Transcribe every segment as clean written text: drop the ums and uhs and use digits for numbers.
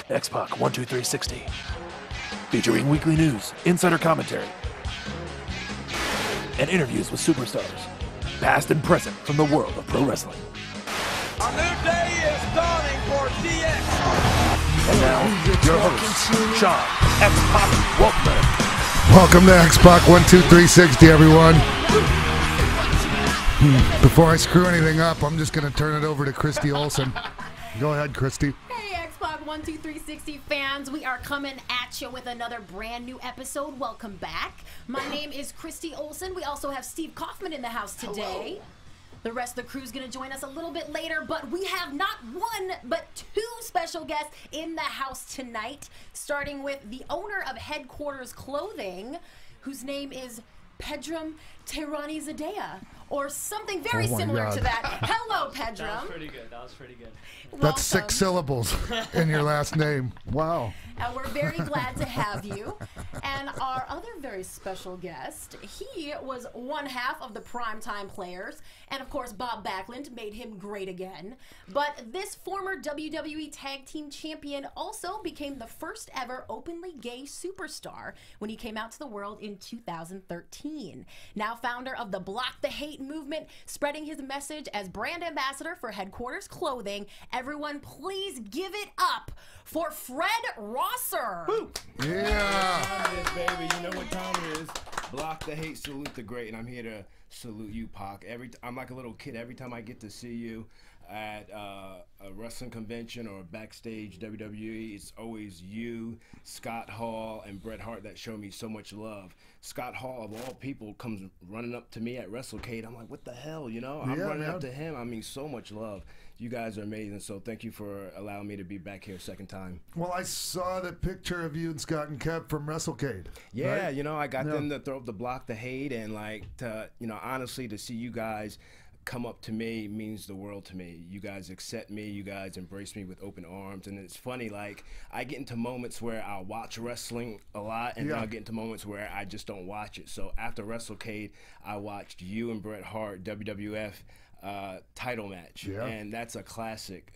X-Pac 12360, featuring weekly news, insider commentary, and interviews with superstars, past and present from the world of pro wrestling. A new day is dawning for DX. And now, your host, Sean X-Pac Waltman. Welcome to X-Pac 12360, everyone. Before I screw anything up, I'm just going to turn it over to Christy Olsen. Go ahead, Christy. Hey, X-Pac 12360 fans. We are coming at you with another brand new episode. Welcome back. My name is Christy Olsen. We also have Steve Kaufman in the house today. Hello. The rest of the crew is going to join us a little bit later, but we have not one, but two special guests in the house tonight, starting with the owner of Headquarters Clothing, whose name is Pedram Tehrani Zadea, or something very similar to that. Hello, Pedram. That was pretty good. That's Welcome. 6 syllables in your last name. Wow. And we're very glad to have you. And our other very special guest, he was one half of the Primetime Players. And of course, Bob Backlund made him great again. But this former WWE Tag Team Champion also became the first ever openly gay superstar when he came out to the world in 2013. Now founder of the Block the Hate movement, spreading his message as brand ambassador for Headquarters Clothing. Everyone, please give it up for Fred Rosser. Woo. Yeah. It is, baby. You know what time it is. Block the hate, salute the great, and I'm here to salute you, Pac. I'm like a little kid. Every time I get to see you at a wrestling convention or backstage WWE, it's always you, Scott Hall, and Bret Hart that show me so much love. Scott Hall, of all people, comes running up to me at WrestleCade. I'm like, what the hell, you know? I'm running up to him. I mean, so much love. You guys are amazing, so thank you for allowing me to be back here a second time. Well, I saw the picture of you and Scott and Kev from WrestleCade. Yeah, right? you know, I got them to throw up the Block the Hate, and like, to, you know, honestly, to see you guys come up to me means the world to me. You guys accept me, you guys embrace me with open arms, and it's funny, like, I get into moments where I watch wrestling a lot, and then I get into moments where I just don't watch it. So after WrestleCade, I watched you and Bret Hart WWF title match, and that's a classic.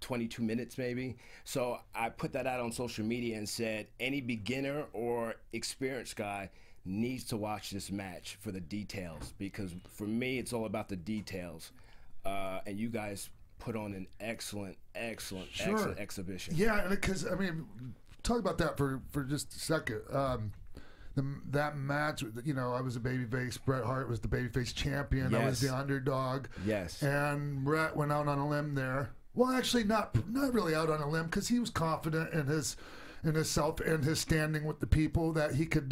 22 minutes maybe. So I put that out on social media and said any beginner or experienced guy needs to watch this match for the details, because for me it's all about the details, and you guys put on an excellent exhibition. Yeah, because I mean, talk about that for just a second. That match, you know, I was a babyface. Bret Hart was the babyface champion. Yes. I was the underdog. Yes. And Bret went out on a limb there. Well, actually, not really out on a limb, because he was confident in himself and his standing with the people, that he could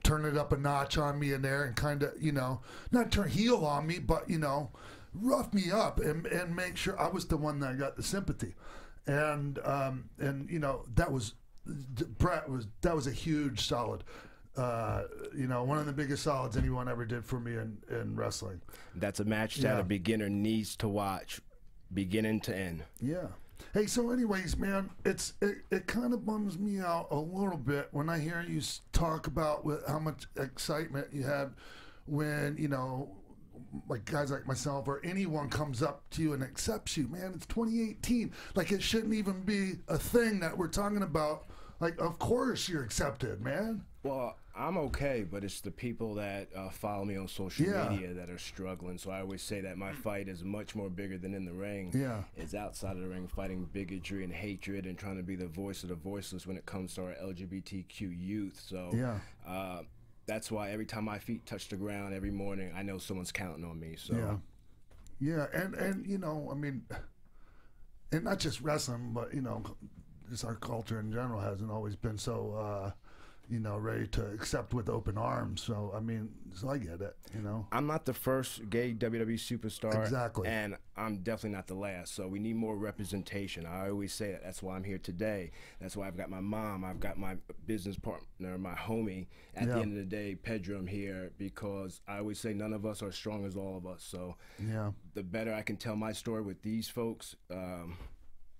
turn it up a notch on me in there and kind of, you know, not turn heel on me, but, you know, rough me up and make sure I was the one that got the sympathy. And you know, that was a huge solid. You know, one of the biggest solids anyone ever did for me in wrestling. That's a match that a beginner needs to watch, beginning to end. Yeah. Hey, so anyways, man, it kind of bums me out a little bit when I hear you talk about how much excitement you had when, you know, like guys like myself or anyone comes up to you and accepts you. Man, it's 2018. Like, it shouldn't even be a thing that we're talking about. Like, of course you're accepted, man. Well, I'm okay, but it's the people that follow me on social media that are struggling. So I always say that my fight is much more bigger than in the ring. Yeah. It's outside of the ring, fighting bigotry and hatred and trying to be the voice of the voiceless when it comes to our LGBTQ youth. So that's why every time my feet touch the ground every morning, I know someone's counting on me. So yeah, and you know, I mean, and not just wrestling, but, you know, just our culture in general hasn't always been so you know, ready to accept with open arms. So, I mean, so I get it, you know. I'm not the first gay WWE superstar. Exactly. And I'm definitely not the last. So we need more representation. I always say that. That's why I'm here today. That's why I've got my mom. I've got my business partner, my homie. At the end of the day, Pedram here, because I always say none of us are as strong as all of us. So the better I can tell my story with these folks,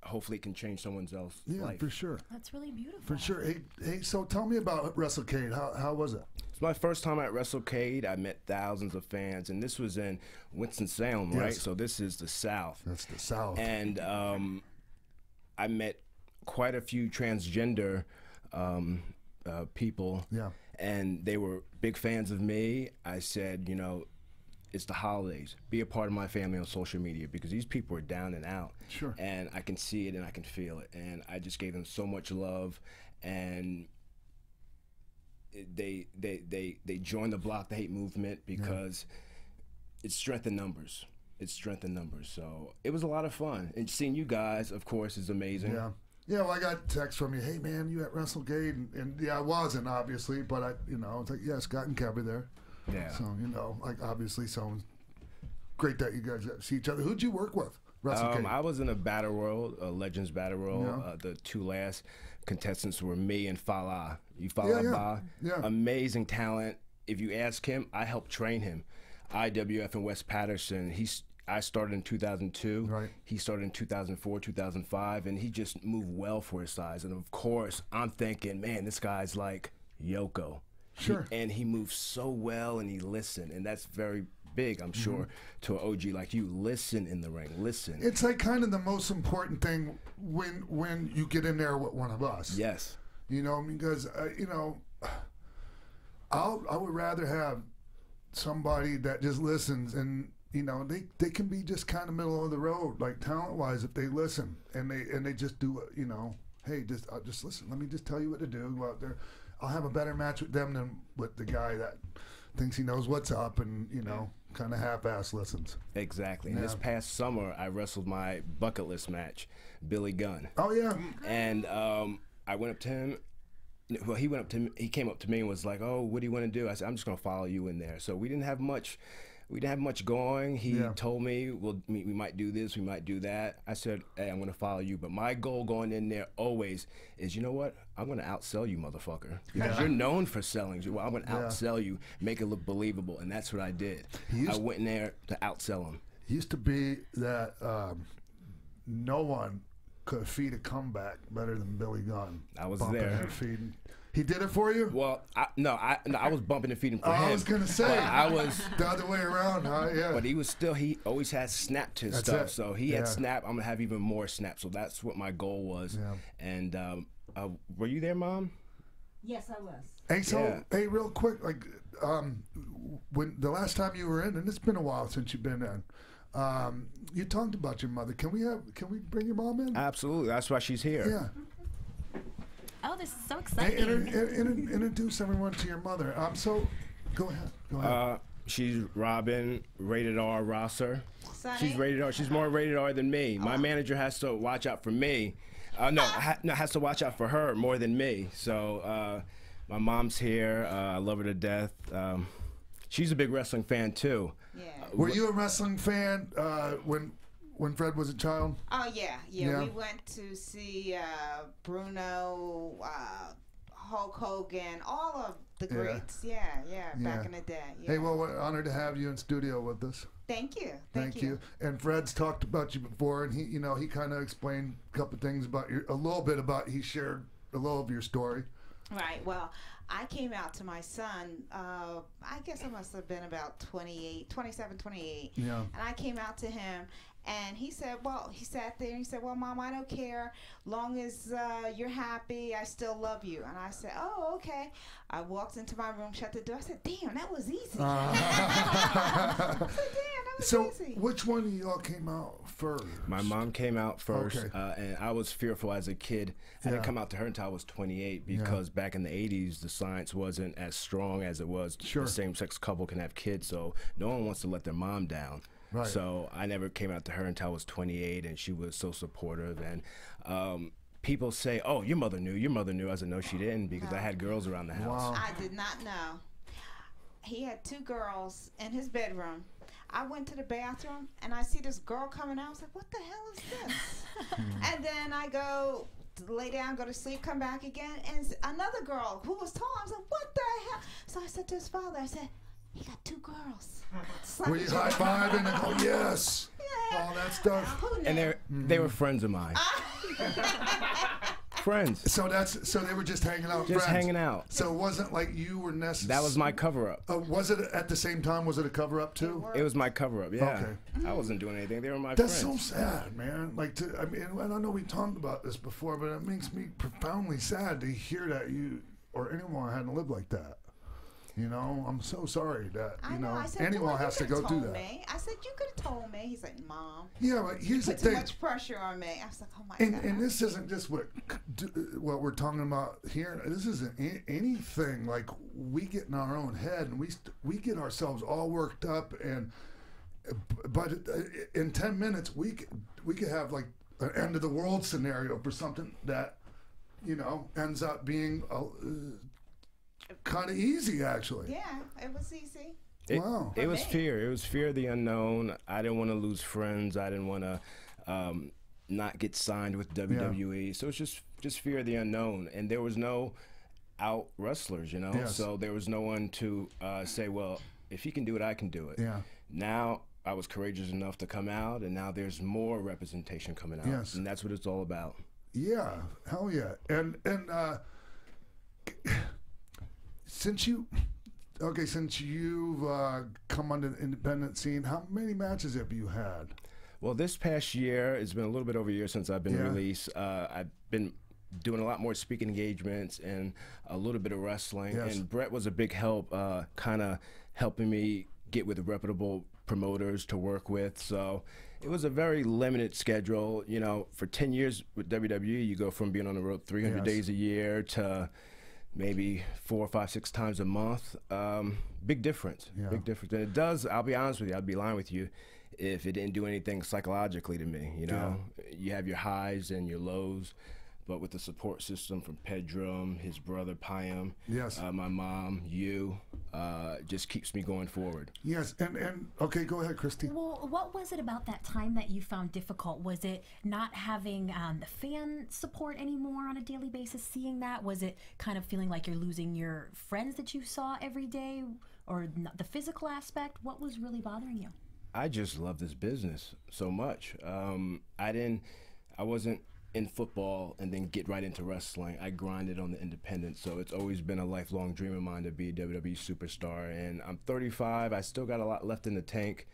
hopefully it can change someone else's life. For sure. That's really beautiful. For sure. Hey, so tell me about WrestleCade. How was it? It's my first time at WrestleCade. I met thousands of fans, and this was in Winston-Salem, right? So this is the South. That's the South. And I met quite a few transgender people, Yeah. and they were big fans of me. I said, you know, it's the holidays. Be a part of my family on social media because these people are down and out. Sure. And I can see it and I can feel it. And I just gave them so much love, and they joined the Block the Hate movement because it's strength in numbers. It's strength in numbers. So it was a lot of fun. And seeing you guys, of course, is amazing. Yeah. Yeah, well, I got text from you. Hey, man, you at WrestleGate? And yeah, I wasn't, obviously, but I, you know, it's like, yeah, Scott and Kev are there. Yeah. So, you know, like, obviously, so great that you guys see each other. Who'd you work with? WrestleGate? I was in a battle royal, a Legends battle royal. The two last contestants were me and Fala. You follow Ba? Yeah. Amazing talent. If you ask him, I helped train him. IWF in West Patterson. I started in 2002. Right. He started in 2004, 2005, and he just moved well for his size. And of course, I'm thinking, man, this guy's like Yoko. Sure. And he moves so well, and he listened, and that's very big, I'm sure, to an OG like you. Listen in the ring. Listen. It's like kind of the most important thing when you get in there with one of us. Yes. You know, because you know, I would rather have somebody that just listens, and you know, they can be just kind of middle of the road, like talent wise, if they listen and they just do, you know, hey, just listen. Let me just tell you what to do. Go out there. I'll have a better match with them than with the guy that thinks he knows what's up and, you know, kind of half-ass listens. Exactly. And this past summer, I wrestled my bucket list match, Billy Gunn. Oh yeah. And I went up to him. Well, he came up to me and was like, "Oh, what do you want to do?" I said, "I'm just gonna follow you in there." So we didn't have much going. He told me, "Well, we might do this, we might do that." I said, "Hey, I'm gonna follow you." But my goal going in there always is, you know what? I'm gonna outsell you, motherfucker, because you're known for selling. Well, I'm gonna outsell you, make it look believable, and that's what I did. I went in there to outsell him. It used to be that no one could feed a comeback better than Billy Gunn. I was bumping there. and feeding. He did it for you? Well, I was bumping and feeding for him. I was gonna say I was the other way around, huh? Yeah. But he always has snap to his That's stuff. it. So he had snap. I'm gonna have even more snap. So that's what my goal was. Yeah. And were you there, Mom? Yes, I was. Hey, so hey, real quick, like when the last time you were in, and it's been a while since you've been in. You talked about your mother. Can we bring your mom in? Absolutely. That's why she's here. Yeah. Oh, this is so Hey, exciting. introduce everyone to your mother. Go ahead. She's Robin, rated R Rosser. Sonny? She's rated R. She's more rated R than me. My manager has to watch out for me. Has to watch out for her more than me. So my mom's here. I love her to death. She's a big wrestling fan too. Yeah. Were you a wrestling fan when Fred was a child? Oh yeah. We went to see Bruno, Hulk Hogan, all of the greats. Yeah, back in the day. Yeah. Hey, well, we're honored to have you in studio with us. Thank you. Thank you. And Fred's talked about you before, and he kind of explained a couple things about he shared a little of your story. Right. Well, I came out to my son, I guess I must have been about 27, 28. Yeah. And I came out to him, and he said, he sat there and he said, "Well, Mom, I don't care. Long as you're happy, I still love you." And I said, "Oh, okay." I walked into my room, shut the door. I said, "Damn, that was easy." I said, "Damn, that was easy." So, which one of y'all came out first? My mom came out first, Okay. and I was fearful as a kid. I didn't come out to her until I was 28 because back in the 80s, the science wasn't as strong as it was. Sure. The same-sex couple can have kids, so no one wants to let their mom down. Right. So I never came out to her until I was 28, and she was so supportive. And people say, "Oh, your mother knew. Your mother knew." I said, "No, she didn't," because I had girls around the house. Wow. I did not know. He had 2 girls in his bedroom. I went to the bathroom, and I see this girl coming out. I was like, "What the hell is this?" And then I go to lay down, go to sleep, come back again, and another girl who was tall. I was like, "What the hell?" So I said to his father, I said, "He got 2 girls." Were you high-fiving and go, "Yes"? Yeah. All that stuff. Who knew? And they were friends of mine. friends. So they were just hanging out. Just friends. hanging out. So it wasn't like you were necessary. That was my cover-up. Was it at the same time? Was it a cover-up too? It was my cover-up. Yeah. Okay. I wasn't doing anything. They were my That's friends. so sad, man. Like, I mean, I know we talked about this before, but it makes me profoundly sad to hear that you or anyone had to live like that. You know, I'm so sorry that, you know, anyone has to go through that. I said, you could have told me. He's like, Mom. Yeah, but here's the thing. Too much pressure on me. I was like, oh my God. And this isn't just what we're talking about here. This isn't anything. Like, we get in our own head and we get ourselves all worked up. But in 10 minutes, we could have like an end of the world scenario for something that, you know, ends up being kind of easy, actually. Yeah, it was easy. Wow. It was fear. It was fear of the unknown. I didn't want to lose friends. I didn't want to not get signed with WWE. Yeah. So it's just fear of the unknown. And there was no out wrestlers, you know? Yes. So there was no one to say, well, if he can do it, I can do it. Yeah. Now I was courageous enough to come out, and now there's more representation coming out. Yes. And that's what it's all about. Yeah. Hell yeah. And since you've come on the independent scene, how many matches have you had? Well, this past year, it's been a little bit over a year since I've been released. I've been doing a lot more speaking engagements and a little bit of wrestling. Yes. And Brett was a big help, kind of helping me get with reputable promoters to work with. So it was a very limited schedule. You know, for 10 years with WWE, you go from being on the road 300 days a year to maybe 4, 5, 6 times a month. Big difference. Yeah. Big difference. And it does, I'll be honest with you, I'd be lying with you if it didn't do anything psychologically to me. You know, you have your highs and your lows, but with the support system from Pedram, his brother Payam, my mom, just keeps me going forward. Yes, and okay, go ahead, Christy. Well, what was it about that time that you found difficult? Was it not having the fan support anymore on a daily basis, seeing that? Was it kind of feeling like you're losing your friends that you saw every day, or the physical aspect? What was really bothering you? I just love this business so much. I wasn't in football and then get right into wrestling. I grinded on the independent, so it's always been a lifelong dream of mine to be a WWE superstar. And I'm 35, I still got a lot left in the tank.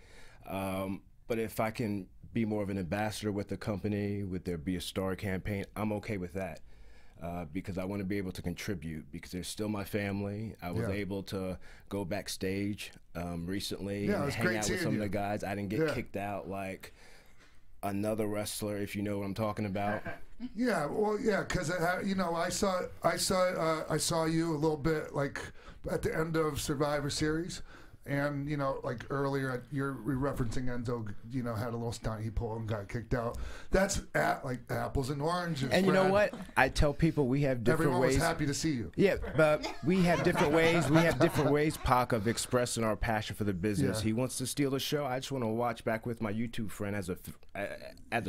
But if I can be more of an ambassador with the company, with their Be a Star campaign, I'm okay with that. Because I want to be able to contribute, because they're still my family. I was able to go backstage recently and hang out with some of the guys. I didn't get kicked out like another wrestler, if you know what I'm talking about. Yeah, well, yeah, because you know, I saw you a little bit like at the end of Survivor Series, and you know, like earlier, you're referencing Enzo. You know, had a little stunt he pulled and got kicked out. That's like apples and oranges. And you know what? I tell people we have different Everyone ways. was happy to see you. Yeah, but we have different ways. We have different ways, Pac, of expressing our passion for the business. Yeah. He wants to steal the show. I just want to watch back with my YouTube friend as a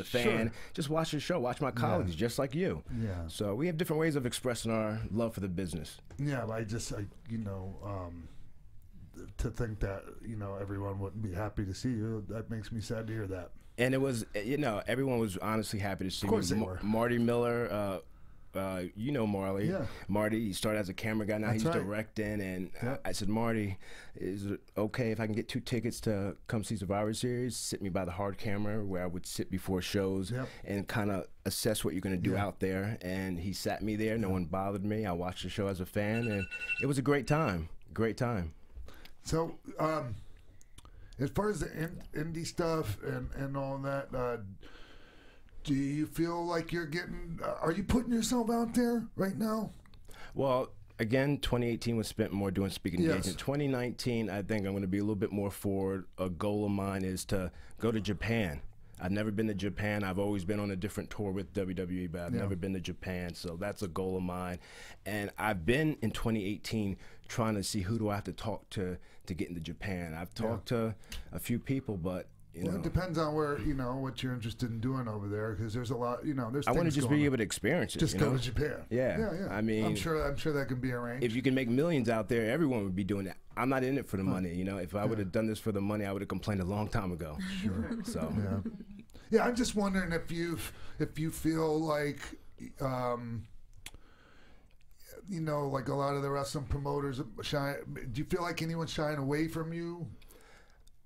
fan. Just watch the show. Watch my colleagues, just like you. Yeah. So we have different ways of expressing our love for the business. Yeah, but you know, to think that, you know, everyone wouldn't be happy to see you, that makes me sad to hear that. And it was, you know, everyone was honestly happy to see me. Of course they were. Marty Miller, you know Marley. Yeah. Marty, he started as a camera guy, now That's he's right. directing. And I said, Marty, is it okay if I can get 2 tickets to come see Survivor Series? Sit me by the hard camera where I would sit before shows and kind of assess what you're going to do out there. And he sat me there. No one bothered me. I watched the show as a fan, and it was a great time. Great time. So, as far as the indie stuff and all that, do you feel like you're getting? Are you putting yourself out there right now? Well, again, 2018 was spent more doing speaking engagement. 2019, I think I'm going to be a little bit more forward. A goal of mine is to go to Japan. I've never been to Japan. I've always been on a different tour with WWE, but I've never been to Japan. So that's a goal of mine. And I've been in 2018 trying to see who do I have to talk to get into Japan. I've talked to a few people, but you know, it depends on where, you know, what you're interested in doing over there, because there's a lot, you know, there's. I want to just be able to experience it. Just go to Japan. Yeah. I mean, I'm sure that can be arranged. If you can make millions out there, everyone would be doing that. I'm not in it for the money. You know, if I would have done this for the money, I would have complained a long time ago. Sure. So. Yeah, I'm just wondering if you feel like you know, like a lot of the wrestling promoters shy? Do you feel like anyone's shying away from you?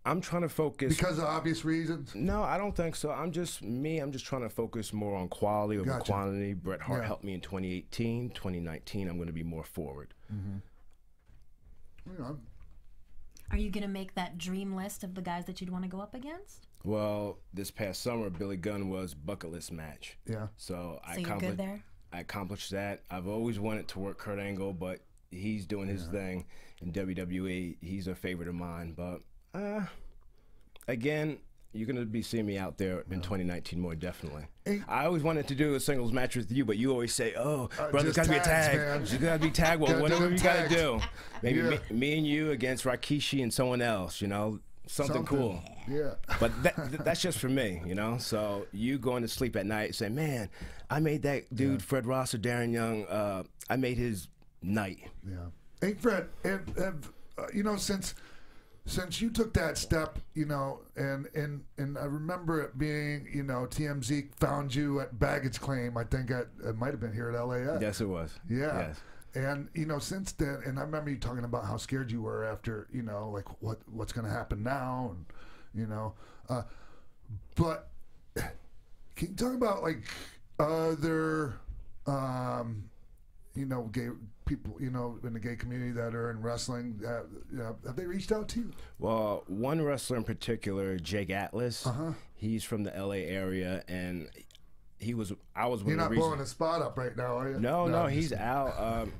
I'm trying to focus Because of obvious reasons? No, I don't think so. I'm just trying to focus more on quality over quantity. Bret Hart helped me in 2018. 2019, I'm going to be more forward. You know, Are you gonna make that dream list of the guys that you'd want to go up against? Well, this past summer, Billy Gunn was bucket list match. Yeah. So you're good there? I accomplished that. I've always wanted to work Kurt Angle, but he's doing his thing in WWE. He's a favorite of mine. But again, you're going to be seeing me out there in 2019 more, definitely. I always wanted to do a singles match with you, but you always say, oh, brother, it's got to be a tag. It's got to be tag. Well, whatever you got to do. Maybe me and you against Rikishi and someone else, you know, something cool. Yeah. But that's just for me, you know? So you going to sleep at night say, man, I made that dude, Fred Ross or Darren Young, I made his night. Yeah. Hey, Fred, you know, since you took that step, you know, and I remember it being, you know, TMZ found you at baggage claim. I think it might have been here at LAX. Yes, it was. Yeah. Yes. And, you know, since then, and I remember you talking about how scared you were after, you know, like what's going to happen now, and, you know, but can you talk about like other, you know, gay people, you know, in the gay community that are in wrestling, you know, have they reached out to you? Well, one wrestler in particular, Jake Atlas, he's from the LA area, and I was one You're of the not reasons. blowing a spot up right now, are you? No, he's out.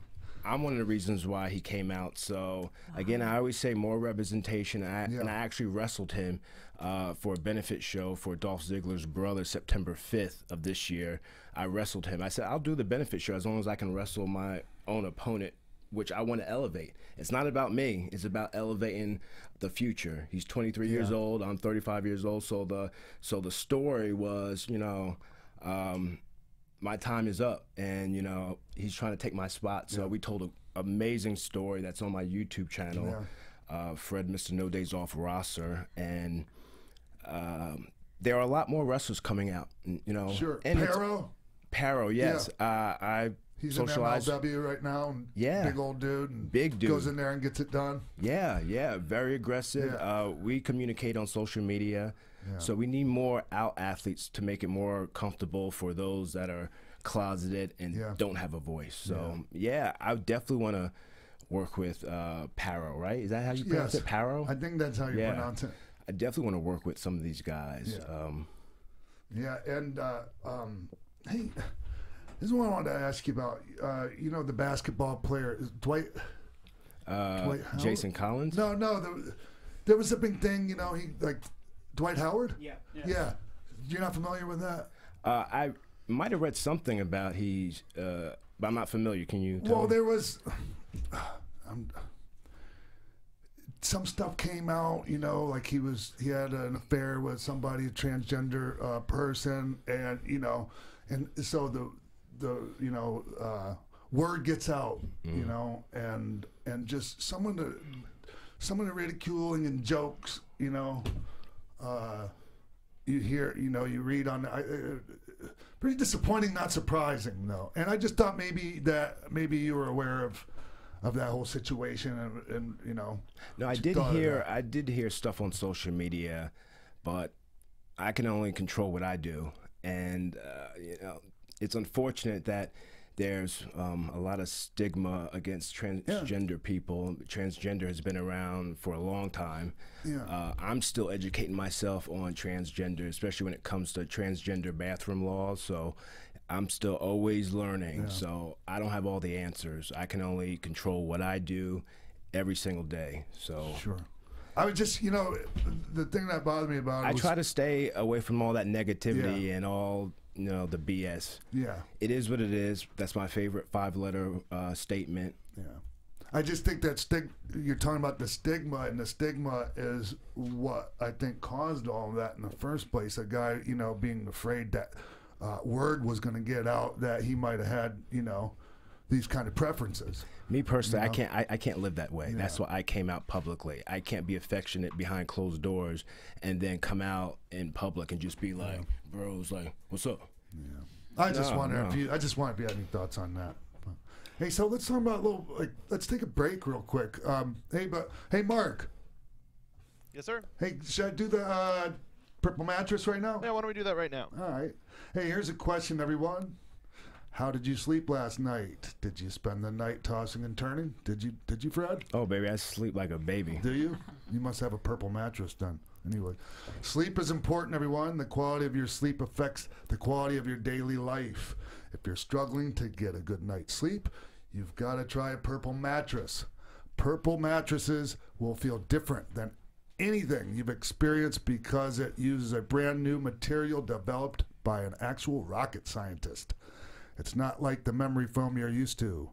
I'm one of the reasons why he came out. So again, I always say more representation. And I actually wrestled him for a benefit show for Dolph Ziggler's brother, September 5th of this year. I wrestled him. I said, I'll do the benefit show as long as I can wrestle my own opponent, which I want to elevate. It's not about me. It's about elevating the future. He's 23 years old. I'm 35 years old. So the story was, you know, my time is up, and you know he's trying to take my spot. So we told an amazing story that's on my YouTube channel, Fred Mr. No Days Off Rosser, and there are a lot more wrestlers coming out. You know, And Paro, yes. I He's socialized. in MLW right now, and big old dude, and big dude goes in there and gets it done. Yeah, very aggressive. We communicate on social media. So we need more out athletes to make it more comfortable for those that are closeted and don't have a voice. So I definitely want to work with Paro, right? Is that how you pronounce it, Paro? I think that's how you pronounce it. I definitely want to work with some of these guys. And hey, this is what I wanted to ask you about. You know, the basketball player, Dwight Jason Collins? No, there was a big thing, you know, he like Dwight Howard? Yeah. You're not familiar with that? I might have read something about but I'm not familiar. Can you tell me? There was some stuff came out, you know, like he had an affair with somebody, a transgender person, and you know, and so the you know, word gets out, you know, and just someone to ridiculing and jokes, you know. You hear, you know, you read on pretty disappointing, not surprising though. And I just thought maybe you were aware of that whole situation, and you know. No, I did hear stuff on social media, but I can only control what I do, and you know, it's unfortunate that there's a lot of stigma against transgender people. Transgender has been around for a long time. I'm still educating myself on transgender, especially when it comes to transgender bathroom laws. So I'm still always learning. So I don't have all the answers. I can only control what I do every single day. So I would just, you know, the thing that bothered me about it was, I try to stay away from all that negativity and all, you know, the BS. It is what it is. That's my favorite 5-letter statement. I just think that you're talking about the stigma, and the stigma is what I think caused all of that in the first place. A guy, you know, being afraid that word was going to get out that he might have had, you know, these kind of preferences. Me personally, you know? I can't live that way. That's why I came out publicly. I can't be affectionate behind closed doors and then come out in public and just be like, bros, like, what's up? I just wonder if you had any thoughts on that. Hey, so let's talk about a little. Let's take a break real quick. Hey, Mark. Yes, sir. Hey, should I do the purple mattress right now? Yeah, why don't we do that right now? All right. Hey, here's a question, everyone. How did you sleep last night? Did you spend the night tossing and turning? Did you, Fred? Oh, baby, I sleep like a baby. Do you? You must have a purple mattress then. Anyway, sleep is important, everyone. The quality of your sleep affects the quality of your daily life. If you're struggling to get a good night's sleep, you've got to try a purple mattress. Purple mattresses will feel different than anything you've experienced because it uses a brand new material developed by an actual rocket scientist. It's not like the memory foam you're used to.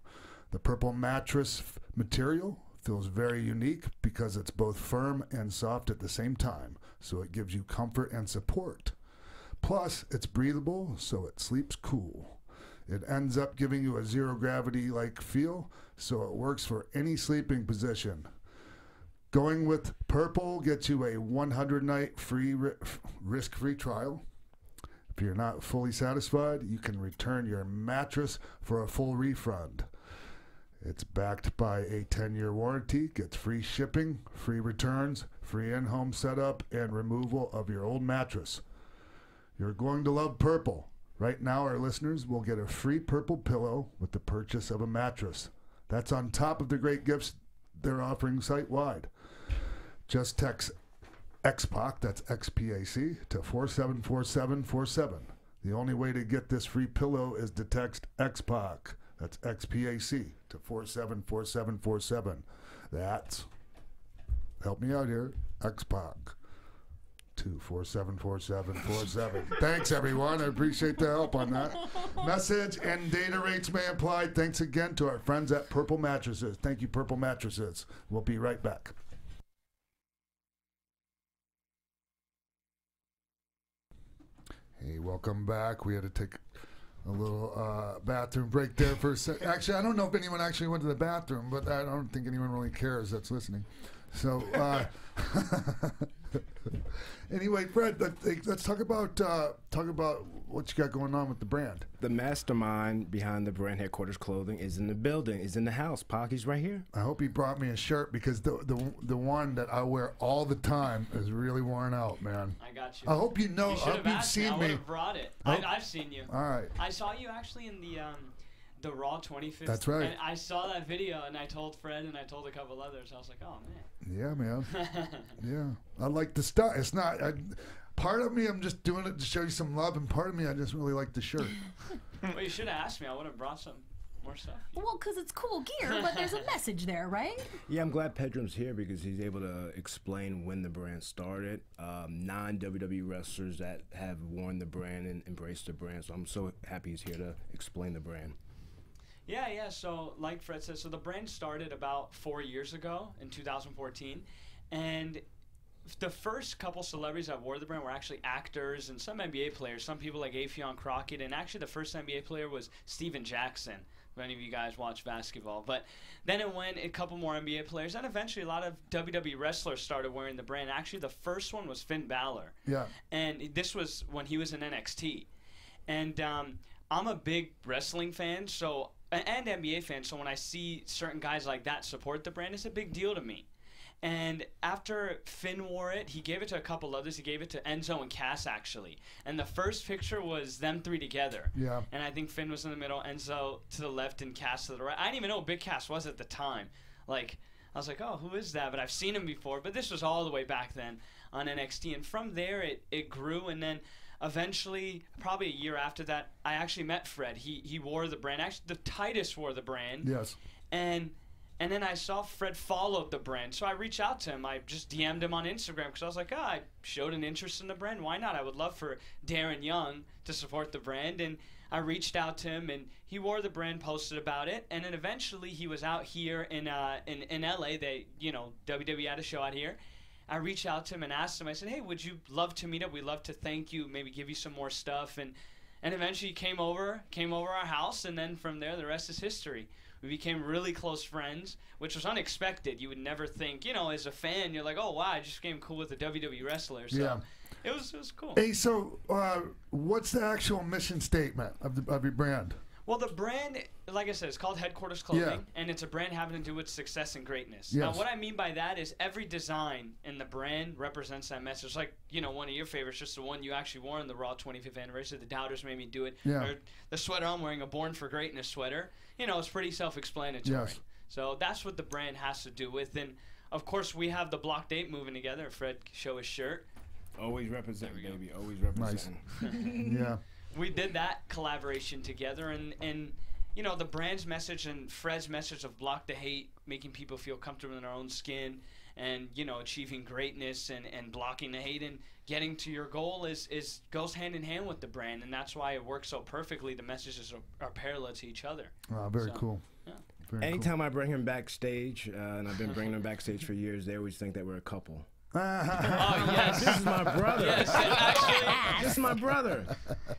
The purple mattress material feels very unique because it's both firm and soft at the same time, so it gives you comfort and support. Plus, it's breathable, so it sleeps cool. It ends up giving you a zero gravity-like feel, so it works for any sleeping position. Going with purple gets you a 100-night free risk-free trial. If you're not fully satisfied, you can return your mattress for a full refund. It's backed by a 10-year warranty, gets free shipping, free returns, free in-home setup, and removal of your old mattress. You're going to love purple. Right now, our listeners will get a free purple pillow with the purchase of a mattress. That's on top of the great gifts they're offering site-wide. Just text X-Pac, that's X-P-A-C, to 474747. The only way to get this free pillow is to text X-Pac, that's X-P-A-C, to 474747. That's, help me out here, X-Pac, to 474747. Thanks, everyone. I appreciate the help on that. Message and data rates may apply. Thanks again to our friends at Purple Mattresses. Thank you, Purple Mattresses. We'll be right back. Hey, welcome back. We had to take a little bathroom break there for a second. Actually, I don't know if anyone actually went to the bathroom, but I don't think anyone really cares that's listening. So, anyway, Fred, let's talk about what you got going on with the brand. The mastermind behind the brand Headquarters Clothing is in the building, is in the house. Pocky's right here. I hope he brought me a shirt because the one that I wear all the time is really worn out, man. I got you. I hope you know. You should have asked me. I would have brought it. I've seen you. All right. I saw you actually in the Raw 25th. That's right. And I saw that video, and I told Fred, and I told a couple others. I was like, oh man. Yeah, man. Yeah, I like the stuff. It's not. Part of me, I'm just doing it to show you some love, and part of me, I just really like the shirt. Well, you should have asked me. I would have brought some more stuff. Well, because it's cool gear, but there's a message there, right? Yeah, I'm glad Pedram's here because he's able to explain when the brand started. Non-WWE wrestlers that have worn the brand and embraced the brand. So I'm so happy he's here to explain the brand. Yeah. So, like Fred said, so the brand started about 4 years ago in 2014, and the first couple celebrities that wore the brand were actually actors and some NBA players. Some people like Affion Crockett, and actually the first NBA player was Steven Jackson. If any of you guys watch basketball, but then it went a couple more NBA players, and eventually a lot of WWE wrestlers started wearing the brand. Actually, the first one was Finn Balor. Yeah. And this was when he was in NXT, and I'm a big wrestling fan, so and NBA fan. So when I see certain guys like that support the brand, it's a big deal to me. And after Finn wore it, he gave it to a couple others. He gave it to Enzo and Cass, actually. And the first picture was them three together. Yeah. And I think Finn was in the middle, Enzo to the left, and Cass to the right. I didn't even know who Big Cass was at the time. Like, I was like, oh, who is that? But I've seen him before. But this was all the way back then on NXT. And from there, it grew. And then eventually, probably a year after that, I actually met Fred. He wore the brand. Actually, the Titus wore the brand. Yes. And then I saw Fred followed the brand. So I reached out to him. I just DM'd him on Instagram because I was like, I showed an interest in the brand. Why not? I would love for Darren Young to support the brand. And I reached out to him, and he wore the brand, posted about it. And then eventually he was out here in LA. They, WWE had a show out here. I reached out to him and asked him, I said, hey, would you love to meet up? We'd love to thank you, maybe give you some more stuff. And eventually he came over our house, and then from there, the rest is history. We became really close friends, which was unexpected. You would never think, as a fan, you're like, oh, wow, I just became cool with a WWE wrestler. So yeah. It was cool. Hey, so what's the actual mission statement of your brand? Well, the brand, like I said, it's called Headquarters Clothing, and it's a brand having to do with success and greatness. Yes. Now, what I mean by that is every design in the brand represents that message. Like, you know, one of your favorites, just the one you actually wore in the Raw 25th anniversary, the Doubters Made Me Do It. Yeah. Or the sweater I'm wearing, a Born for Greatness sweater. You know, it's pretty self-explanatory. Yes. So that's what the brand has to do with. And, of course, we have the Block Date moving together. Fred, show his shirt. Always represent, baby. Always represent. Yeah. We did that collaboration together, and you know, the brand's message and Fred's message of block the hate, making people feel comfortable in their own skin, and, you know, achieving greatness and blocking the hate and getting to your goal is goes hand in hand with the brand, and that's why it works so perfectly. The messages are parallel to each other. Very cool. Yeah. Very Anytime I bring him backstage, and I've been bringing him backstage for years, they always think that we're a couple. Oh, yes. This is my brother. Yes, actually, This is my brother.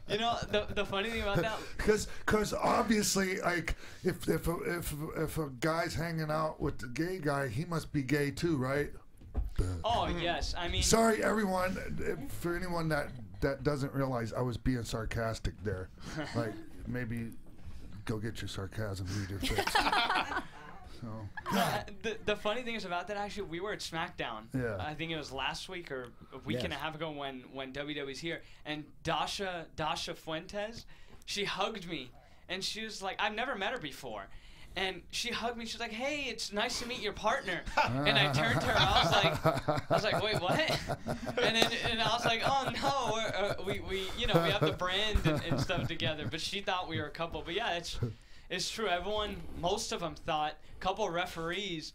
you know, the funny thing about that, Because obviously, like, if a guy's hanging out with the gay guy, he must be gay too, right? oh, yes, I mean, Sorry, everyone. For anyone that doesn't realize, I was being sarcastic there. Like, maybe go get your sarcasm reader fixed. So. the funny thing is about that, actually, we were at SmackDown. Yeah. I think it was last week or a week and a half ago when WWE's here. And Dasha Fuentes, she hugged me. And she was like, I've never met her before. And she hugged me. She was like, "Hey, it's nice to meet your partner." And I turned to her. I was like, "Wait, what?" And I was like, "Oh no, we have the brand and stuff together." But she thought we were a couple. But yeah, it's true. Most of them thought. Couple referees,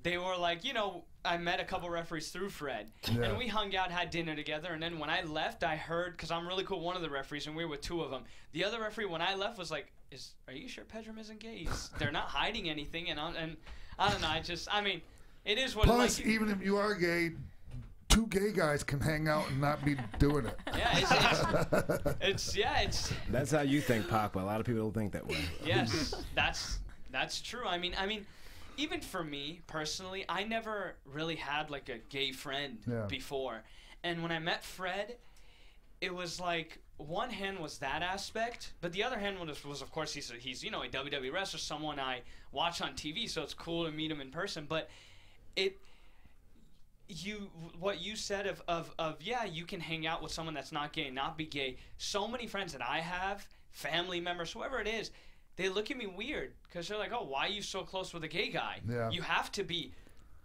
they were like, you know, I met a couple referees through Fred, and we hung out, had dinner together, and then when I left, I heard, because I'm really cool, one of the referees, and we were with two of them. The other referee, when I left, was like, are you sure Pedram isn't gay? They're not hiding anything, and I don't know, I mean, it is what Plus, it is. even if you are gay, two gay guys can hang out and not be doing it. Yeah, it's That's how you think, Pac, but a lot of people don't think that way. Yes, that's true. I mean, even for me personally, I never really had like a gay friend before, and when I met Fred, it was like one hand was that aspect, but the other hand was of course he's you know, a WWE wrestler, someone I watch on TV, so it's cool to meet him in person. But what you said of yeah, you can hang out with someone that's not gay and not be gay. So many friends that I have, family members, whoever it is, they look at me weird because they're like, "Oh, why are you so close with a gay guy? Yeah. You have to be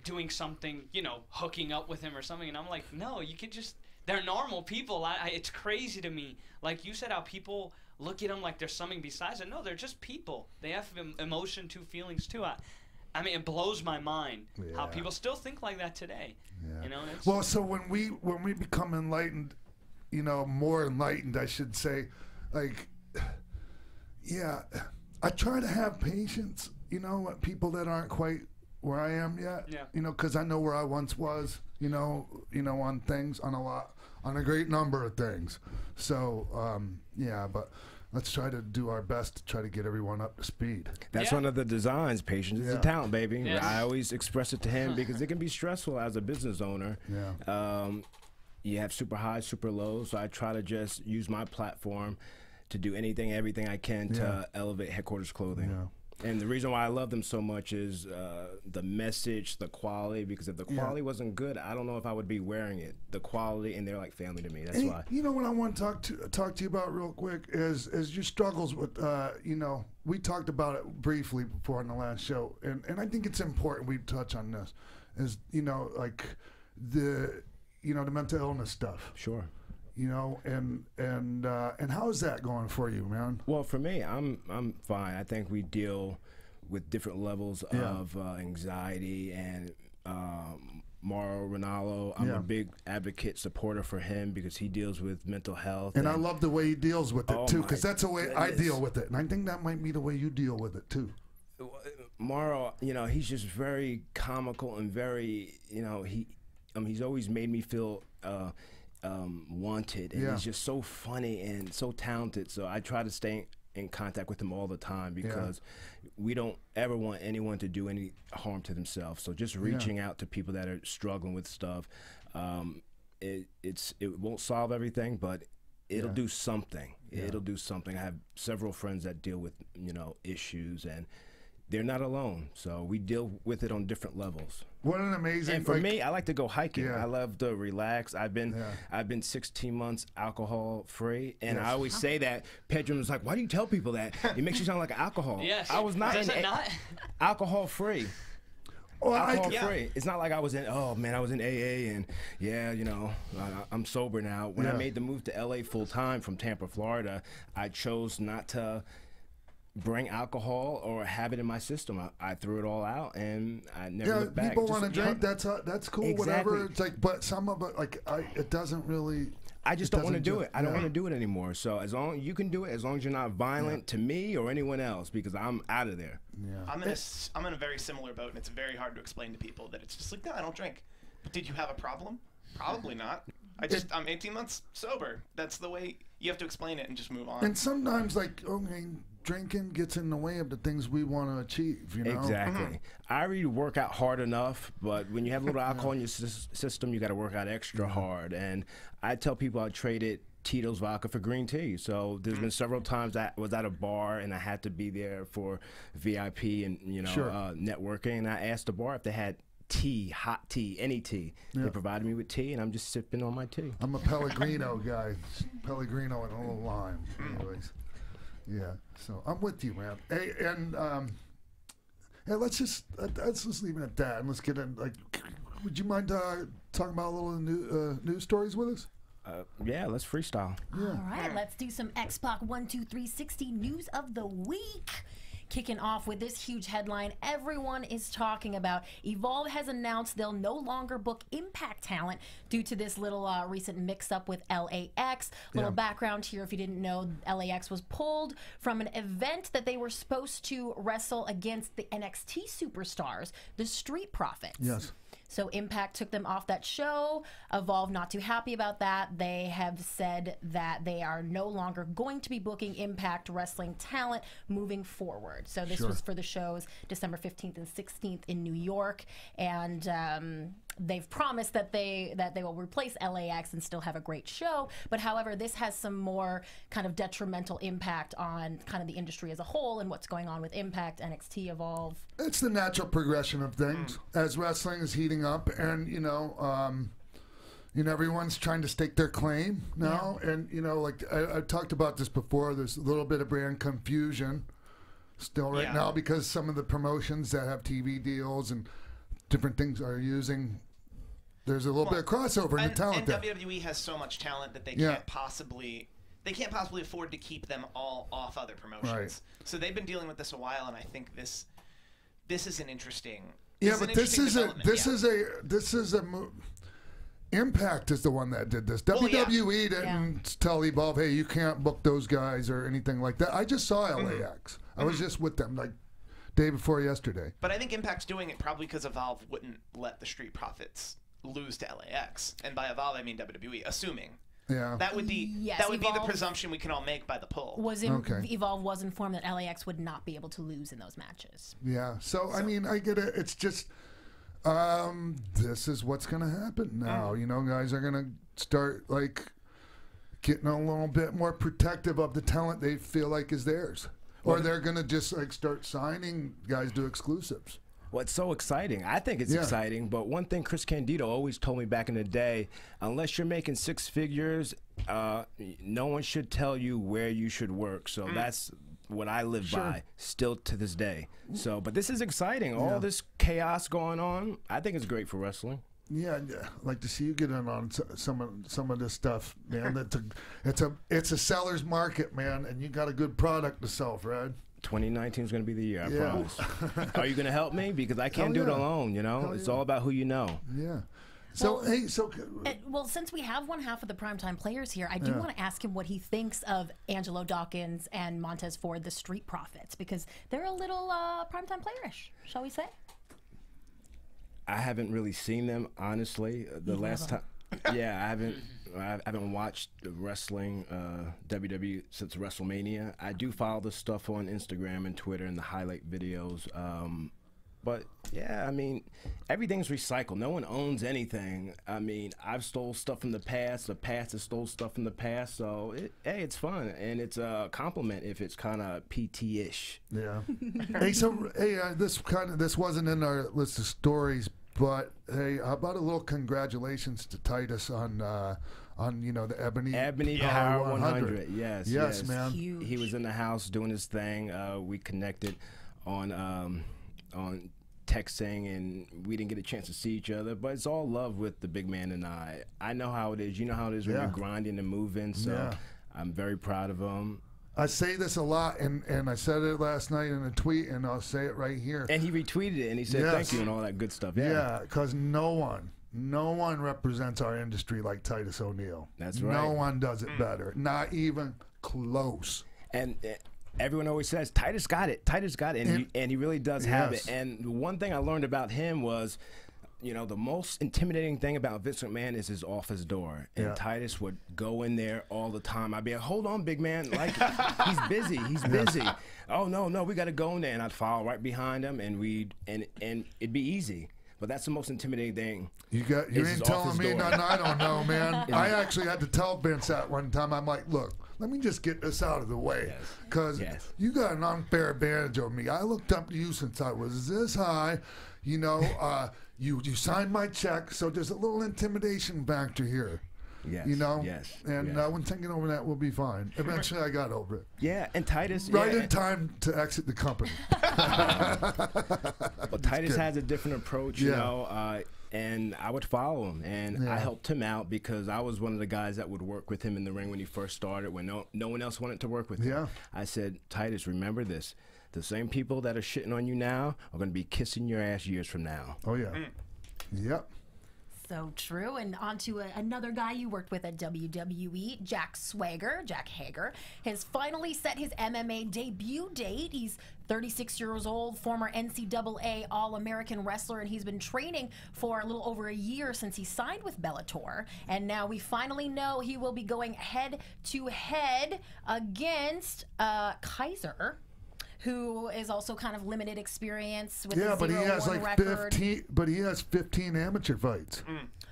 doing something, you know, hooking up with him or something." And I'm like, "No, you can just, they're normal people." It's crazy to me. Like you said, how people look at them like there's something besides it. No, they're just people. They have emotion too, feelings too. I mean, it blows my mind how people still think like that today. Yeah. You know, well, so when we become enlightened, you know, more enlightened, I should say, like, yeah, I try to have patience, you know, with people that aren't quite where I am yet. Yeah. You know, because I know where I once was. You know, on things, on a great number of things. So, yeah, but let's try to do our best to try to get everyone up to speed. That's one of the designs. Patience is a talent, baby. Yes. I always express it to him because it can be stressful as a business owner. Yeah. You have super highs, super lows. So I try to just use my platform to do everything I can to elevate Headquarters Clothing. Yeah. And the reason why I love them so much is the message, the quality, because if the quality wasn't good, I don't know if I would be wearing it. The quality, and they're like family to me. That's why. You know what I want to talk to you about real quick is your struggles with, you know, we talked about it briefly before on the last show, and I think it's important we touch on this, is, you know, like the mental illness stuff. Sure. You know, and how is that going for you, man? Well, for me, I'm fine. I think we deal with different levels of anxiety, and Mauro Ranallo, I'm a big advocate, supporter for him because he deals with mental health. And I love the way he deals with it too, because that's the way I goodness. deal with it, and I think that might be the way you deal with it too. Mauro, you know, he's just very comical and very, you know, he's always made me feel wanted, and he's just so funny and so talented. So I try to stay in contact with him all the time because we don't ever want anyone to do any harm to themselves. So just reaching out to people that are struggling with stuff, it won't solve everything, but it'll do something. It'll do something. I have several friends that deal with, you know, issues, and they're not alone. So we deal with it on different levels. What an amazing. And for me, I like to go hiking. Yeah. I love to relax. I've been 16 months alcohol free, and I always say that. Pedro was like, "Why do you tell people that? It makes you sound like an alcoholic." Yes. I was not alcohol free. Well, alcohol free. It's not like I was in. Oh man, I was in AA, and you know, I'm sober now. When I made the move to LA full time from Tampa, Florida, I chose not to bring alcohol or have it in my system. I threw it all out, and I never looked back. People want to drink. That's cool. Exactly. Whatever. It's like, but some of it, like, it doesn't really. I just don't want to do it. I don't want to do it anymore. So as long you can do it, as long as you're not violent to me or anyone else, because I'm out of there. Yeah. I'm in a very similar boat, and it's very hard to explain to people that it's just like, no, I don't drink. But did you have a problem? Probably not. I'm 18 months sober. That's the way you have to explain it and just move on. And sometimes, like, drinking gets in the way of the things we want to achieve, you know? Exactly. I already work out hard enough, but when you have a little alcohol in your system, you got to work out extra hard. And I tell people I traded Tito's vodka for green tea. So there's been several times I was at a bar and I had to be there for VIP and, you know, networking. And I asked the bar if they had tea, hot tea, any tea. They provided me with tea, and I'm just sipping on my tea. I'm a Pellegrino guy. Pellegrino and a little lime. Anyways. Yeah, so I'm with you, man. Hey, and let's just leave it at that, and let's get in. Like, would you mind talking about a little news stories with us? Yeah, let's freestyle. Yeah. All right, let's do some X-Pac 1, 2, 3, 60 news of the week. Kicking off with this huge headline everyone is talking about. Evolve has announced they'll no longer book Impact talent due to this little recent mix-up with LAX. Little background here, if you didn't know, LAX was pulled from an event that they were supposed to wrestle against the NXT superstars, the Street Profits. Yes. So Impact took them off that show. Evolve not too happy about that. They have said that they are no longer going to be booking Impact Wrestling talent moving forward. So this was for the shows December 15th and 16th in New York, and they've promised that they will replace LAX and still have a great show. But however, this has some more kind of detrimental impact on kind of the industry as a whole and what's going on with Impact, NXT, Evolve. It's the natural progression of things as wrestling is heating up, and you know, everyone's trying to stake their claim now, and you know, like I talked about this before. There's a little bit of brand confusion still now because some of the promotions that have TV deals and different things are using. There's a little bit of crossover in the talent. And WWE has so much talent that they can't possibly afford to keep them all off other promotions. Right. So they've been dealing with this a while, and I think this is an interesting. This is a move. Impact is the one that did this. WWE didn't tell Evolve, hey, you can't book those guys or anything like that. I just saw LAX. I was just with them like day before yesterday. But I think Impact's doing it probably because Evolve wouldn't let the Street Profits lose to LAX. And by Evolve, I mean WWE, assuming. Yeah. That would be the presumption we can all make by the poll. Evolve was informed that LAX would not be able to lose in those matches. Yeah. So I mean, I get it. It's just this is what's going to happen now. You know, guys are going to start like getting a little bit more protective of the talent they feel like is theirs. Or they're going to just like start signing guys to exclusives. Well, it's so exciting. I think it's exciting, but one thing Chris Candido always told me back in the day, unless you're making six figures, no one should tell you where you should work. So that's what I live by still to this day. So, but this is exciting. All this chaos going on, I think it's great for wrestling. Yeah, I'd like to see you get in on some of this stuff, man. It's a seller's market, man, and you got a good product to sell, Fred. 2019 is going to be the year, I promise. Are you going to help me? Because I can't do it alone, you know? It's all about who you know. Yeah. So, well, since we have one half of the primetime players here, I do want to ask him what he thinks of Angelo Dawkins and Montez Ford, the Street Profits, because they're a little primetime playerish, shall we say? I haven't really seen them, honestly. The last time, I haven't watched wrestling, WWE since WrestleMania. I do follow the stuff on Instagram and Twitter and the highlight videos. But yeah, I mean, everything's recycled. No one owns anything. I mean, I've stole stuff from the past. The past has stole stuff from the past. So hey, it's fun, and it's a compliment if it's kind of PT-ish. Yeah. Hey, so this wasn't in our list of stories, but hey, how about a little congratulations to Titus on the Ebony Power 100. Yes, man. Huge. He was in the house doing his thing. We connected on texting, and we didn't get a chance to see each other, but it's all love with the big man and I. I know how it is. You know how it is when you're grinding and moving, so I'm very proud of him. I say this a lot, and I said it last night in a tweet, and I'll say it right here. And he retweeted it, and he said thank you and all that good stuff. Yeah, because no one represents our industry like Titus O'Neil. That's right. No one does it better. Not even close. And everyone always says, Titus got it. Titus got it. And he really does have it. And one thing I learned about him was, the most intimidating thing about Vince McMahon is his office door. And Titus would go in there all the time. I'd be like, hold on, big man. Like, he's busy. He's busy. Oh, no, we got to go in there. And I'd follow right behind him, and it'd be easy. But that's the most intimidating thing. You ain't telling me nothing I don't know, man. I actually had to tell Vince that one time. I'm like, look, let me just get this out of the way, because you got an unfair advantage over me. I looked up to you since I was this high. You signed my check, so there's a little intimidation factor here. Yes. And when thinking over that, we'll be fine. Eventually, I got over it. Yeah, and Titus. In time to exit the company. Well, Titus has a different approach, and I would follow him, and I helped him out because I was one of the guys that would work with him in the ring when he first started, when no one else wanted to work with him. I said, Titus, remember this. The same people that are shitting on you now are going to be kissing your ass years from now. Oh, yeah. Yep. So true. And on to another guy you worked with at WWE, Jack Hager, has finally set his MMA debut date. He's 36 years old, former NCAA All-American wrestler, and he's been training for a little over a year since he signed with Bellator. And now we finally know he will be going head-to-head against Kaiser, who is also kind of limited experience with a 0-1 record. 15. But he has 15 amateur fights.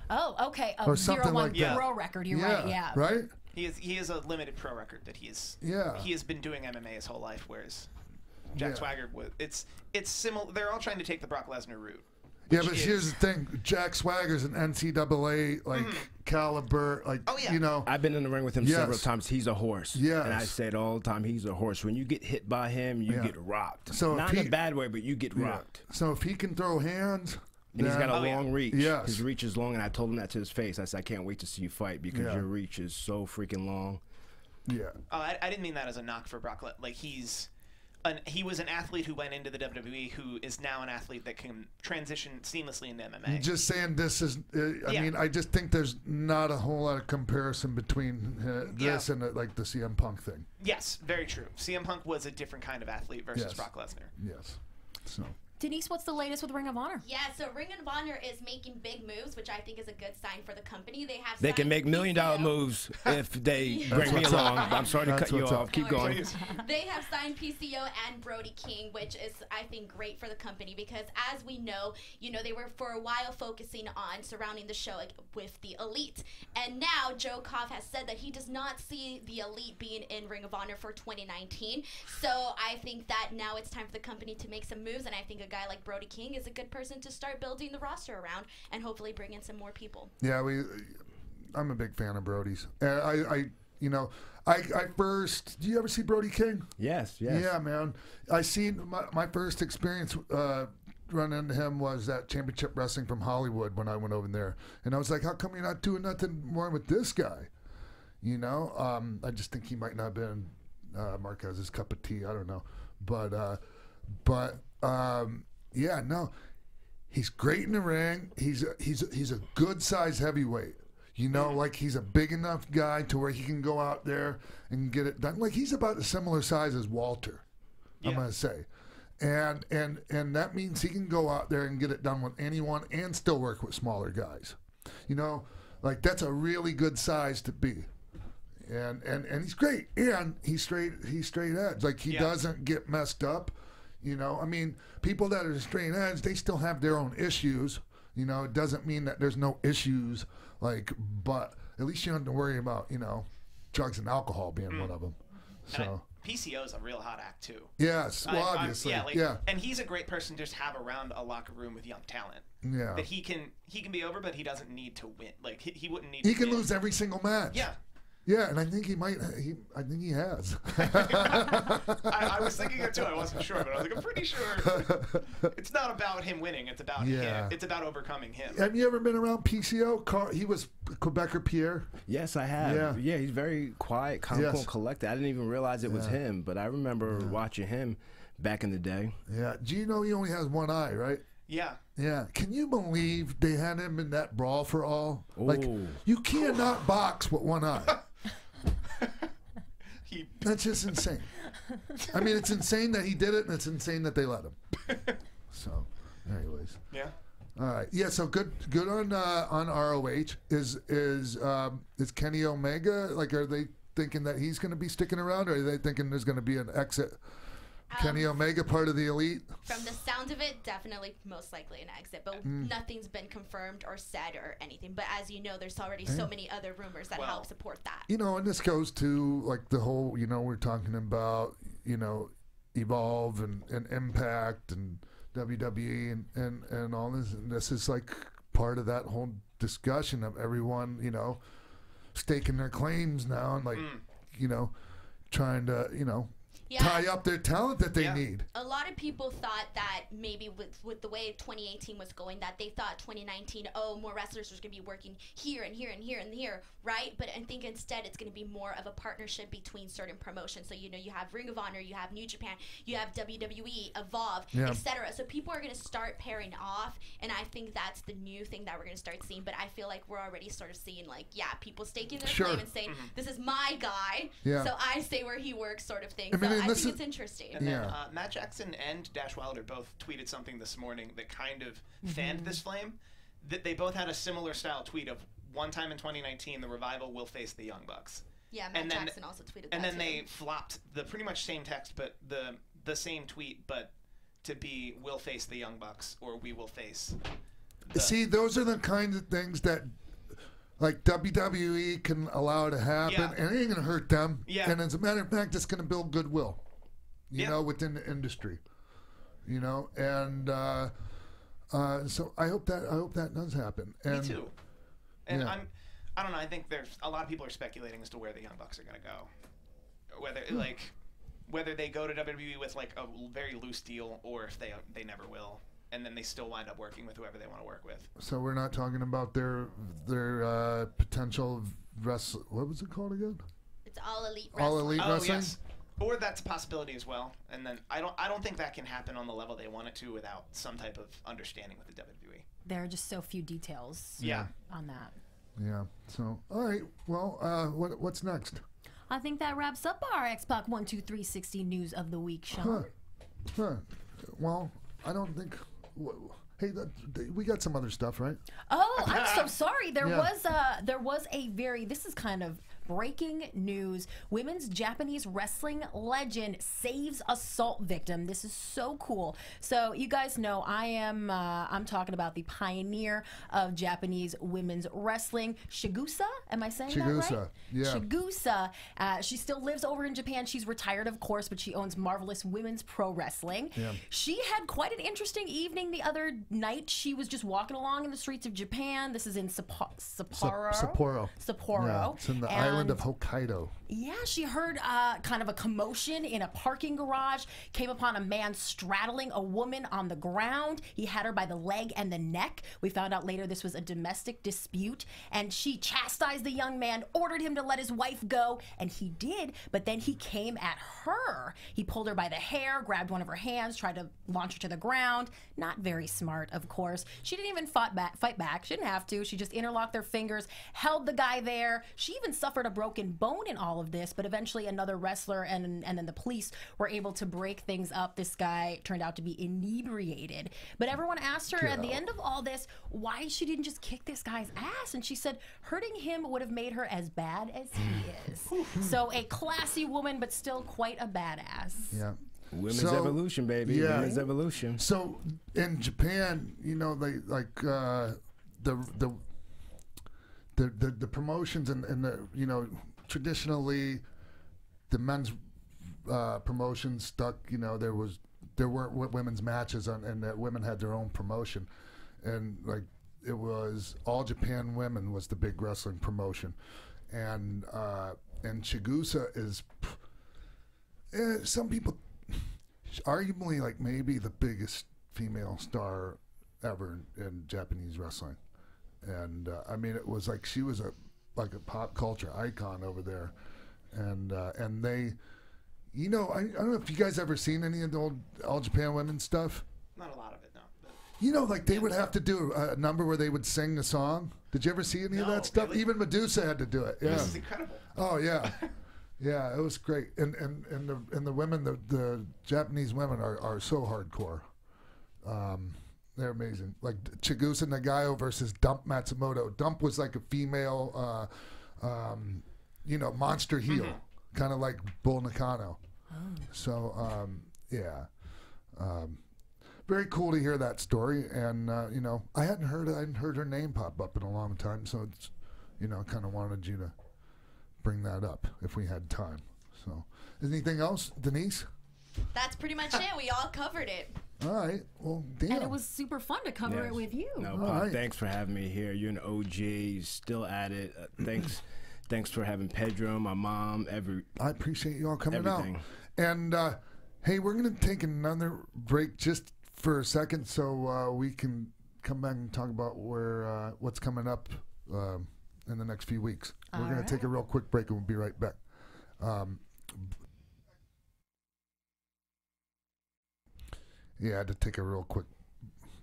Oh, okay. Or something 0-1 like that. pro record. You're right. Yeah. Right. He has a limited pro record that he has been doing MMA his whole life, whereas Jack Swagger was. It's similar. They're all trying to take the Brock Lesnar route. Yeah, but here's the thing: Jack Swagger's an NCAA caliber, I've been in the ring with him several times. He's a horse. Yes. And I say it all the time. He's a horse. When you get hit by him, you get rocked. So not in a bad way, but you get rocked. So if he can throw hands, and he's got a long reach. Yes. His reach is long, and I told him that to his face. I said, I can't wait to see you fight because your reach is so freaking long. Yeah. Oh, I didn't mean that as a knock for Brock. Like he was an athlete who went into the WWE, who is now an athlete that can transition seamlessly into MMA. I'm just saying this is. I mean, I just think there's not a whole lot of comparison between this and the CM Punk thing. Yes, very true. CM Punk was a different kind of athlete versus Brock Lesnar. Yes. So. Denise, what's the latest with Ring of Honor? Yeah, so Ring of Honor is making big moves, which I think is a good sign for the company. They can make $1 million moves if they bring me along. I'm sorry to cut you off. Keep going. They have signed PCO and Brody King, which is, I think, great for the company because, as we know, they were for a while focusing on surrounding the show with the Elite. And now Joe Koff has said that he does not see the Elite being in Ring of Honor for 2019. So I think that now it's time for the company to make some moves, and I think a guy like Brody King is a good person to start building the roster around and hopefully bring in some more people. Yeah, I'm a big fan of Brody's. I first. Do you ever see Brody King? Yes. Yeah, man. I seen my first experience running into him was at Championship Wrestling from Hollywood when I went over there, and I was like, how come you're not doing nothing more with this guy? I just think he might not have been Marquez's cup of tea. I don't know, but. Yeah, no, he's great in the ring. He's a good size heavyweight. He's a big enough guy to where he can go out there and get it done. Like he's about a similar size as Walter, I'm gonna say, and that means he can go out there and get it done with anyone and still work with smaller guys. That's a really good size to be. And he's great, and he's straight edge. Like he doesn't get messed up. You know, I mean, people that are straight edge, they still have their own issues. You know, it doesn't mean that there's no issues, like, but at least you don't have to worry about, you know, drugs and alcohol being one of them. So PCO is a real hot act too. Yes, well, obviously, yeah. And he's a great person to just have around a locker room with young talent. Yeah, that he can be over, but he doesn't need to win. Like he wouldn't need. He to can win. lose every single match. Yeah. Yeah, and I think he might. I think he has. I was thinking it too. I wasn't sure, but I was like, I'm pretty sure. It's not about him winning. It's about him. It's about overcoming him. Have you ever been around PCO? He was Quebecer Pierre. Yes, I have. Yeah, he's very quiet, calm, cool, collected. I didn't even realize it was him, but I remember watching him back in the day. Yeah. Do you know he only has one eye, right? Yeah. Yeah. Can you believe they had him in that brawl for all? Ooh. Like, you cannot box with one eye. That's just insane. I mean, it's insane that he did it, and it's insane that they let him. So, anyways. Yeah. All right. Yeah. So good on ROH. Is Kenny Omega, like, are they thinking that he's going to be sticking around, or are they thinking there's going to be an exit? Kenny Omega part of the Elite? From the sound of it, definitely most likely an exit, but nothing's been confirmed or said or anything. But as you know, there's already so many other rumors that help support that. You know, and this goes to, like, the whole, you know, we're talking about, you know, Evolve and Impact and WWE and all this. And this is, like, part of that whole discussion of everyone, you know, staking their claims now and, like, you know, trying to, you know, tie up their talent that they need. A lot of people thought that maybe with the way 2018 was going, that they thought 2019, more wrestlers are going to be working here and here and here and here, right? But I think instead it's going to be more of a partnership between certain promotions. So, you know, you have Ring of Honor, you have New Japan, you have WWE, Evolve, etc. So people are going to start pairing off, and I think that's the new thing that we're going to start seeing. But I feel like we're already sort of seeing, like, people staking their claim and saying, this is my guy, so I say where he works, sort of thing. I think it's interesting. And then Matt Jackson and Dash Wilder both tweeted something this morning that kind of fanned this flame. That they both had a similar style tweet of, one time in 2019, the Revival will face the Young Bucks. Yeah, Matt Jackson also tweeted that. And then they flopped the pretty much same text, but the same tweet, but to be, will face the Young Bucks, or we will face. See, those are the kinds of things that, like, WWE can allow to happen, and it ain't gonna hurt them. Yeah. And as a matter of fact, it's gonna build goodwill, you know, within the industry. You know, and so I hope that does happen. And, me too. And I don't know. I think there's a lot of people are speculating as to where the Young Bucks are gonna go, whether they go to WWE with, like, a very loose deal, or if they never will. And then they still wind up working with whoever they want to work with. So we're not talking about their potential wrestle. What was it called again? It's All Elite Wrestling. All Elite Wrestling. Yes. Or that's a possibility as well. And then I don't think that can happen on the level they want it to without some type of understanding with the WWE. There are just so few details. On that. Yeah. So all right. Well, what's next? I think that wraps up our X-Pac 1, 2, 3, 60 news of the week, Sean. Well, I don't think. Hey, we got some other stuff, right? Oh, I'm so sorry. There was a very. This is kind of breaking news. Women's Japanese wrestling legend saves assault victim. This is so cool. So you guys know I'm talking about the pioneer of Japanese women's wrestling, Chigusa. Am I saying that right? Yeah. Chigusa. She still lives over in Japan. She's retired, of course, but she owns Marvelous Women's Pro Wrestling. Yeah. She had quite an interesting evening the other night. She was just walking along in the streets of Japan. This is in Sapporo. Yeah, it's in the island of Hokkaido. Yeah, she heard kind of a commotion in a parking garage, came upon a man straddling a woman on the ground. He had her by the leg and the neck. We found out later this was a domestic dispute, and she chastised the young man, ordered him to let his wife go, and he did, but then he came at her. He pulled her by the hair, grabbed one of her hands, tried to launch her to the ground. Not very smart, of course. She didn't even fight back. She didn't have to. She just interlocked their fingers, held the guy there. She even suffered a broken bone in all of this, but eventually another wrestler and then the police were able to break things up. This guy turned out to be inebriated. But everyone asked her at the end of all this why she didn't just kick this guy's ass, and she said hurting him would have made her as bad as he is. So a classy woman, but still quite a badass. Yeah. Women's evolution, baby. Yeah. Women's evolution. So in Japan, you know, they like the promotions and the, you know, traditionally the men's promotion stuck. You know, there weren't women's matches on, and that women had their own promotion, and like it was All Japan Women was the big wrestling promotion, and Chigusa is some people arguably like maybe the biggest female star ever in Japanese wrestling, and I mean it was like she was like a pop culture icon over there, and they, you know, I don't know if you guys ever seen any of the old All Japan Women stuff. Not a lot of it, no. You know, like they would have to do a number where they would sing the song. Did you ever see any of that stuff? Really? Even Medusa had to do it. Yeah. This is incredible. Oh yeah, yeah, it was great. And the women, the Japanese women are so hardcore. They're amazing. Like Chigusa Nagayo versus Dump Matsumoto. Dump was like a female, you know, monster heel, kind of like Bull Nakano. Oh. So yeah. Very cool to hear that story, and you know, I hadn't heard her name pop up in a long time, so it's, you know, kind of wanted you to bring that up if we had time. So, anything else, Denise? That's pretty much it. We all covered it. All right. Well, damn. And it was super fun to cover it with you. No, Pop, thanks for having me here. You're an OG. You're still at it. Thanks for having Pedro, my mom, I appreciate you all coming everything. out. And hey, we're gonna take another break just for a second, so we can come back and talk about what's coming up in the next few weeks. We're going to take a real quick break, and we'll be right back. Yeah, I had to take a real quick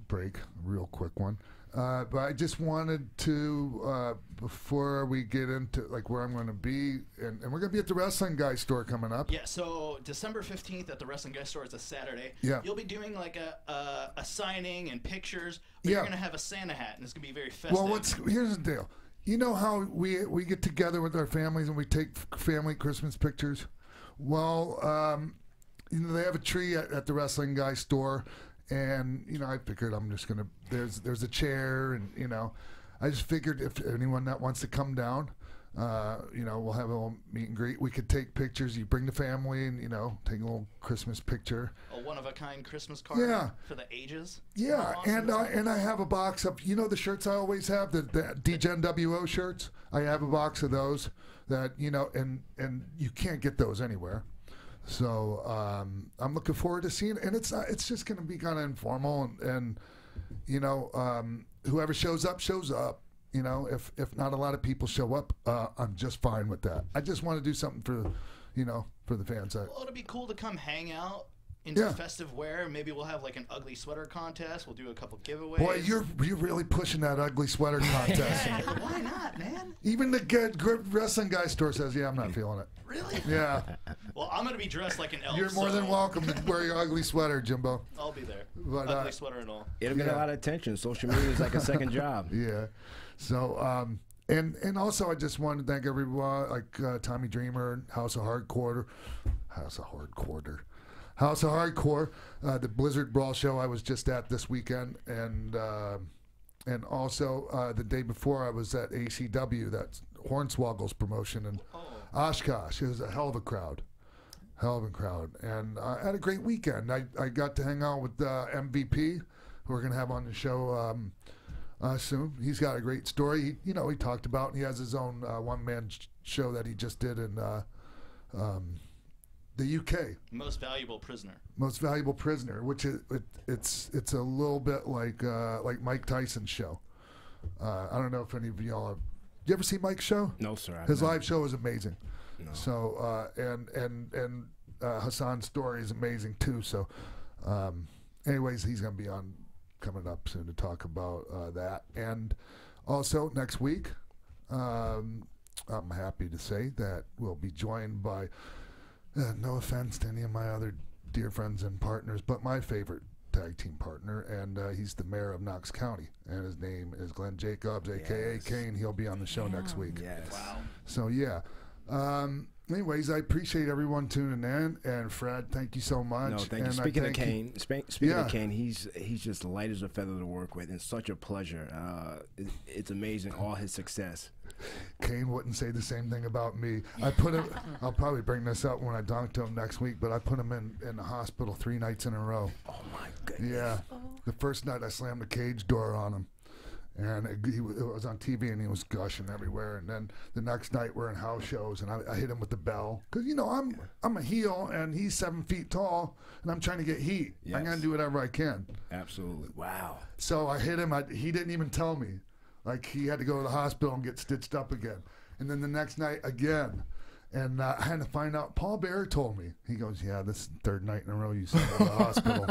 break, real quick one. But I just wanted to, before we get into like where I'm going to be, and we're going to be at the Wrestling Guy store coming up. Yeah, so December 15th at the Wrestling Guy store is a Saturday. Yeah. You'll be doing like a signing and pictures, but you're going to have a Santa hat, and it's going to be very festive. Well, here's the deal. You know how we get together with our families and we take family Christmas pictures? Well, you know, they have a tree at the Wrestling Guy store. And, you know, I figured I'm just going to, there's a chair, and, you know, I just figured if anyone that wants to come down, you know, we'll have a little meet and greet. We could take pictures. You bring the family and, you know, take a little Christmas picture. A one-of-a-kind Christmas card for the ages. Yeah, awesome. and I have a box of, you know, the shirts I always have, the DGenWO shirts. I have a box of those that, you know, and you can't get those anywhere. So I'm looking forward to seeing it, and it's just going to be kind of informal, and you know, whoever shows up. You know, if not a lot of people show up, I'm just fine with that. I just want to do something for, you know, for the fans. Well, it'll be cool to come hang out in festive wear. Maybe we'll have like an ugly sweater contest. We'll do a couple giveaways. Boy, you're really pushing that ugly sweater contest. Yeah, why not, man? Even the good Wrestling Guy store says, yeah, I'm not feeling it. Really? Yeah. Well, I'm gonna be dressed like an elf. You're more than welcome to wear your ugly sweater, Jimbo. I'll be there. But, ugly sweater and all. It'll get a lot of attention. Social media is like a second job. Yeah. So, and also I just wanted to thank everyone, like Tommy Dreamer, House of Hardcore, the Blizzard Brawl show I was just at this weekend, and also the day before I was at ACW, that's Hornswoggle's promotion in Oshkosh. It was a hell of a crowd, and I had a great weekend. I got to hang out with MVP, who we're gonna have on the show soon. He's got a great story. He talked about, and he has his own one-man show that he just did in the UK. Most Valuable Prisoner. Most Valuable Prisoner, which it's a little bit like Mike Tyson's show. I don't know if any of y'all have. You ever see Mike's show? No, sir. His live show is amazing. No. So and Hassan's story is amazing too. So, anyways, he's gonna be on coming up soon to talk about that. And also next week, I'm happy to say that we'll be joined by. No offense to any of my other dear friends and partners, but my favorite tag team partner, and he's the mayor of Knox County, and his name is Glenn Jacobs, a.k.a. Kane. He'll be on the show next week. Yes. Wow. So, yeah. Anyways, I appreciate everyone tuning in, and Fred, thank you so much. No, thank you. And Speaking of Kane, he's just light as a feather to work with, and such a pleasure. It's amazing all his success. Kane wouldn't say the same thing about me. I put him. I'll probably bring this up when I talk to him next week, but I put him in the hospital 3 nights in a row. Oh my goodness. Yeah, the first night I slammed the cage door on him. And it was on TV, and he was gushing everywhere. And then the next night, we're in house shows, and I hit him with the bell. Because, I'm a heel, and he's 7 feet tall, and I'm trying to get heat. Yes. I'm going to do whatever I can. Absolutely. Wow. So I hit him. He didn't even tell me. Like, he had to go to the hospital and get stitched up again. And then the next night, again. And I had to find out. Paul Bear told me. He goes, yeah, this is the 3rd night in a row you sent him to the hospital.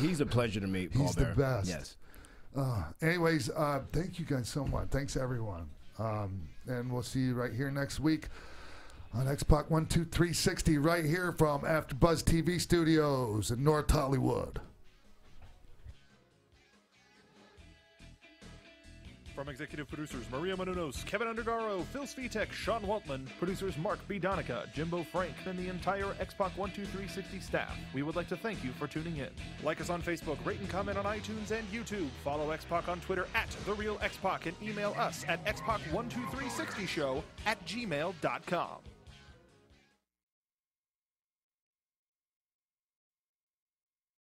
He's a pleasure to meet, Paul Bear. He's the best. Yes. Anyways, thank you guys so much. Thanks, everyone. And we'll see you right here next week on X-Pac 12360 right here from AfterBuzz TV Studios in North Hollywood. From executive producers Maria Menounos, Keven Undergaro, Phil Svitek, Sean Waltman, producers Mark B. Donica, Jimbo Frank, and the entire X-Pac 12360 staff, we would like to thank you for tuning in. Like us on Facebook, rate and comment on iTunes and YouTube. Follow X-Pac on Twitter @TheRealXpac and email us at xpac12360show@gmail.com.